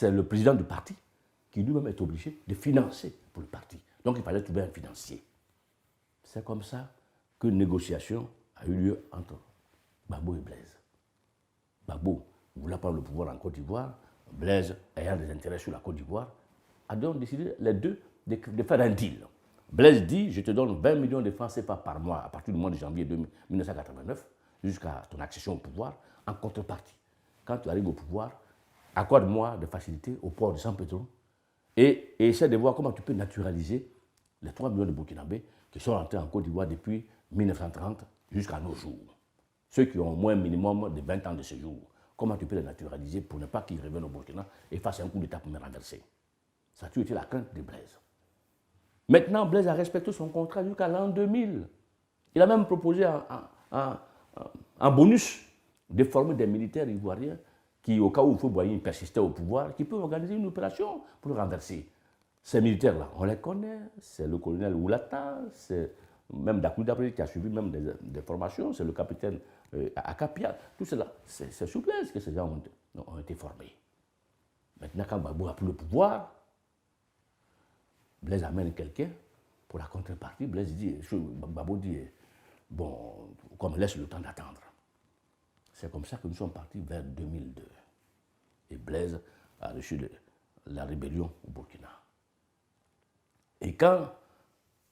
c'est le président du parti qui lui-même est obligé de financer pour le parti. Donc il fallait trouver un financier. C'est comme ça qu'une négociation a eu lieu entre Gbagbo et Blaise. Gbagbo voulant prendre le pouvoir en Côte d'Ivoire, Blaise, ayant des intérêts sur la Côte d'Ivoire, a donc décidé, les deux, de faire un deal. Blaise dit, je te donne 20 millions de francs CFA par mois à partir du mois de janvier 1989 jusqu'à ton accession au pouvoir, en contrepartie. Quand tu arrives au pouvoir, accorde-moi de facilité au port de San Pedro et essaie de voir comment tu peux naturaliser les 3 millions de Burkinabés qui sont rentrés en Côte d'Ivoire depuis 1930 jusqu'à nos jours. Ceux qui ont au moins un minimum de 20 ans de séjour. Comment tu peux les naturaliser pour ne pas qu'ils reviennent au Burkina et fassent un coup d'État pour me renverser? Ça a toujours été la crainte de Blaise. Maintenant, Blaise a respecté son contrat jusqu'à l'an 2000. Il a même proposé un bonus de former des militaires ivoiriens qui, au cas où Houphouët-Boigny persistait au pouvoir, qui peuvent organiser une opération pour le renverser. Ces militaires-là, on les connaît, c'est le colonel Oulata, c'est même Dakou Dabré qui a suivi même des formations, c'est le capitaine Akapia, tout cela, c'est sous Blaise que ces gens ont été formés. Maintenant, quand Gbagbo a pris le pouvoir, Blaise amène quelqu'un pour la contrepartie. Blaise dit, Gbagbo dit, bon, qu'on me laisse le temps d'attendre. C'est comme ça que nous sommes partis vers 2002. Et Blaise a reçu la rébellion au Burkina. Et quand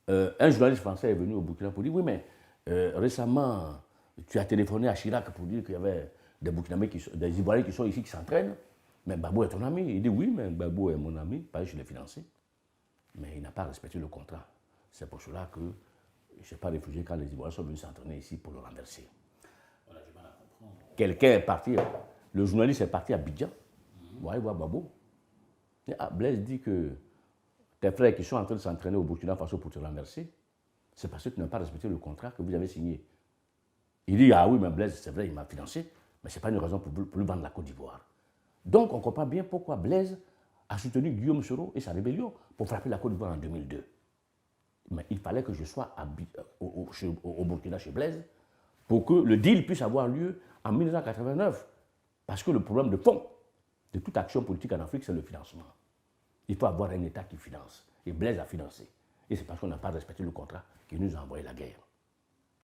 un journaliste français est venu au Burkina pour dire, oui, mais récemment, tu as téléphoné à Chirac pour dire qu'il y avait des Burkinabés, des Ivoiriens qui sont ici, qui s'entraînent, mais Gbagbo est ton ami. Il dit, oui, mais Gbagbo est mon ami, parce que je l'ai financé. Mais il n'a pas respecté le contrat. C'est pour cela que je ne suis pas réfugié quand les Ivoiriens sont venus s'entraîner ici pour le renverser. Voilà, je vais la comprendre. Quelqu'un est parti, le journaliste est parti à Abidjan, pour aller voir Gbagbo. Et Blaise dit que tes frères qui sont en train de s'entraîner au Burkina Faso pour te renverser, c'est parce que tu n'as pas respecté le contrat que vous avez signé. Il dit, ah oui, mais Blaise, c'est vrai, il m'a financé, mais ce n'est pas une raison pour lui vendre la Côte d'Ivoire. Donc, on comprend bien pourquoi Blaise a soutenu Guillaume Soro et sa rébellion pour frapper la Côte d'Ivoire en 2002. Mais il fallait que je sois au Burkina chez Blaise pour que le deal puisse avoir lieu en 1989. Parce que le problème de fond de toute action politique en Afrique, c'est le financement. Il faut avoir un État qui finance. Et Blaise a financé. Et c'est parce qu'on n'a pas respecté le contrat qu'il nous a envoyé la guerre.